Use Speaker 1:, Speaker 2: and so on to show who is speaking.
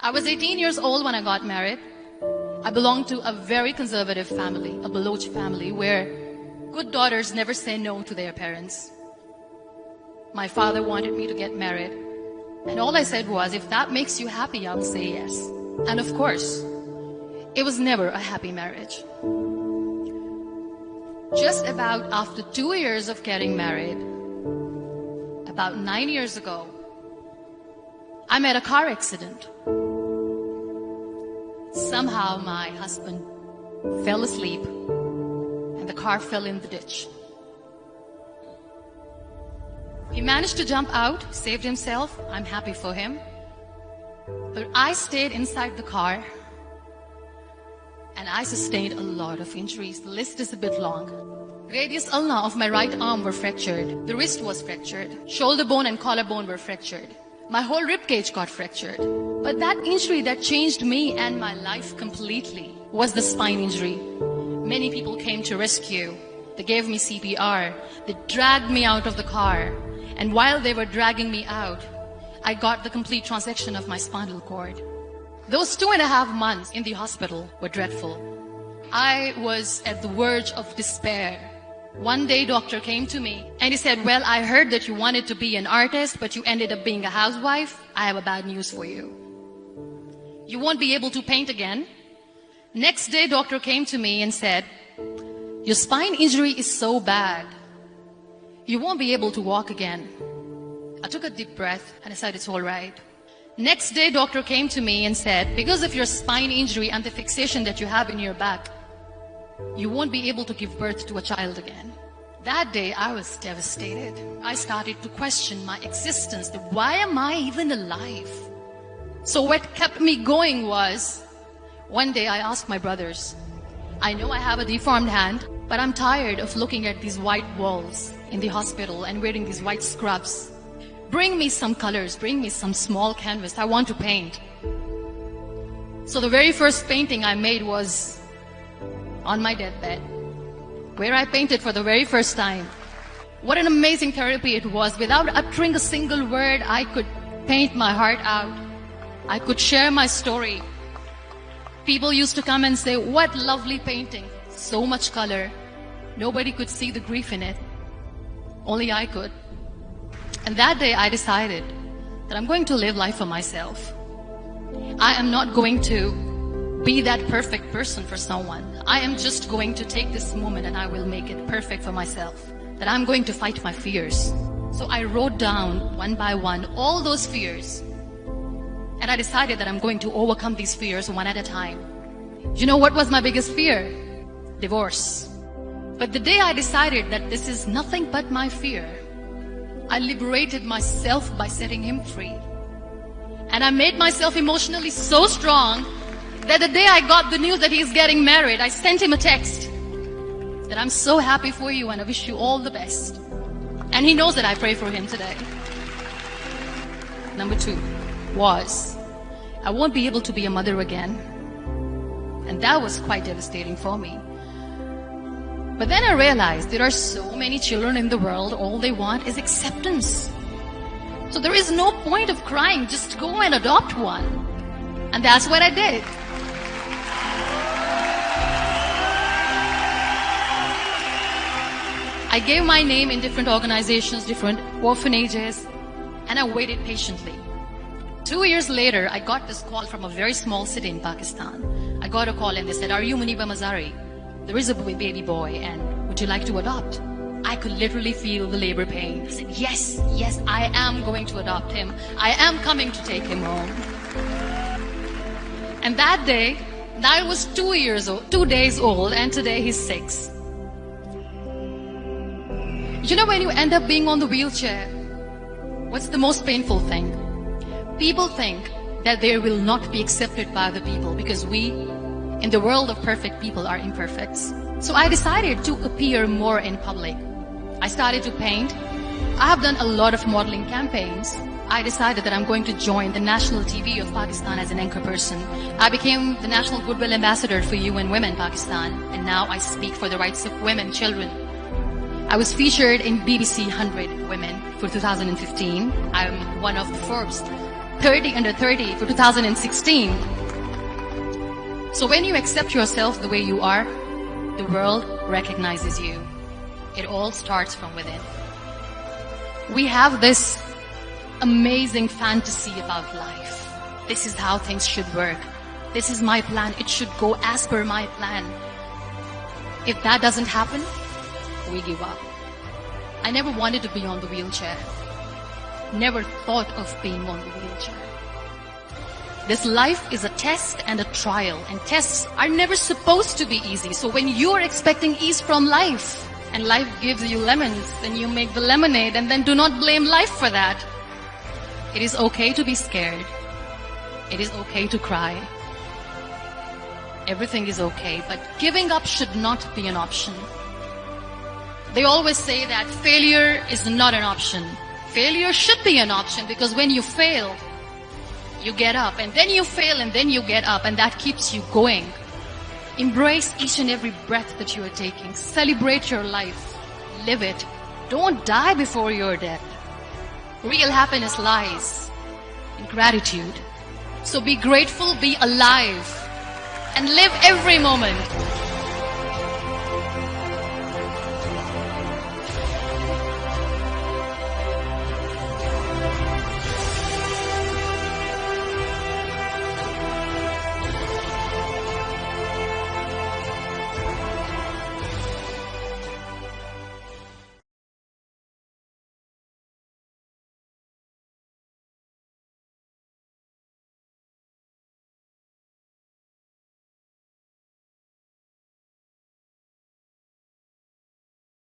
Speaker 1: I was 18 years old when I got married. I belonged to a very conservative family, a Baloch family, where good daughters never say no to their parents. My father wanted me to get married, and all I said was, if that makes you happy, I'll say yes. And of course, it was never a happy marriage. Just about after 2 years of getting married, about 9 years ago, I met a car accident. Somehow my husband fell asleep and the car fell in the ditch. He managed to jump out, saved himself. I'm happy for him. But I stayed inside the car and I sustained a lot of injuries. The list is a bit long. Radius ulna of my right arm were fractured. The wrist was fractured. Shoulder bone and collarbone were fractured. My whole rib cage got fractured. But that injury that changed me and my life completely was the spine injury. Many people came to rescue. They gave me CPR. They dragged me out of the car. And while they were dragging me out, I got the complete transection of my spinal cord. Those 2.5 months in the hospital were dreadful. I was at the verge of despair. One day, doctor came to me and he said, well, I heard that you wanted to be an artist, but you ended up being a housewife. I have a bad news for you. You won't be able to paint again. Next day, doctor came to me and said, your spine injury is so bad, you won't be able to walk again. I took a deep breath and I said, it's all right. Next day, doctor came to me and said, because of your spine injury and the fixation that you have in your back, you won't be able to give birth to a child again. That day, I was devastated. I started to question my existence. Why am I even alive? So what kept me going was, one day I asked my brothers, I know I have a deformed hand, but I'm tired of looking at these white walls in the hospital and wearing these white scrubs. Bring me some colors, bring me some small canvas. I want to paint. So the very first painting I made was on my deathbed, where I painted for the very first time. What an amazing therapy it was. Without uttering a single word, I could paint my heart out. I could share my story. People used to come and say, what lovely painting. So much color. Nobody could see the grief in it. Only I could. And that day I decided that I'm going to live life for myself. I am not going to be that perfect person for someone. I am just going to take this moment and I will make it perfect for myself. That I'm going to fight my fears. So I wrote down one by one all those fears. And I decided that I'm going to overcome these fears one at a time. You know what was my biggest fear? Divorce. But the day I decided that this is nothing but my fear, I liberated myself by setting him free. And I made myself emotionally so strong that the day I got the news that he's getting married, I sent him a text that I'm so happy for you and I wish you all the best. And he knows that I pray for him today. Number 2 was, I won't be able to be a mother again. And that was quite devastating for me. But then I realized there are so many children in the world, all they want is acceptance. So there is no point of crying, just go and adopt one. And that's what I did. I gave my name in different organizations, different orphanages, and I waited patiently. 2 years later, I got this call from a very small city in Pakistan. I got a call and they said, are you Muniba Mazari? There is a baby boy and would you like to adopt? I could literally feel the labor pain. I said, yes, yes, I am going to adopt him. I am coming to take him home. And that day, I was 2 days old, and today he's 6. You know, when you end up being on the wheelchair, what's the most painful thing? People think that they will not be accepted by the people because we, in the world of perfect people, are imperfects. So I decided to appear more in public. I started to paint. I have done a lot of modeling campaigns. I decided that I'm going to join the national TV of Pakistan as an anchor person. I became the National Goodwill Ambassador for UN Women Pakistan, and now I speak for the rights of women, children. I was featured in BBC 100 Women for 2015. I'm one of the Forbes 30 under 30 for 2016. So when you accept yourself the way you are, the world recognizes you. It all starts from within. We have this amazing fantasy about life. This is how things should work. This is my plan. It should go as per my plan. If that doesn't happen, we give up. I never wanted to be on the wheelchair. Never thought of being on the wheelchair. This life is a test and a trial, and tests are never supposed to be easy. So when you're expecting ease from life, and life gives you lemons, then you make the lemonade, and then do not blame life for that. It is okay to be scared. It is okay to cry. Everything is okay, but giving up should not be an option. They always say that failure is not an option. Failure should be an option, because when you fail, you get up, and then you fail, and then you get up, and that keeps you going. Embrace each and every breath that you are taking. Celebrate your life. Live it. Don't die before your death. Real happiness lies in gratitude. So be grateful, be alive, and live every moment.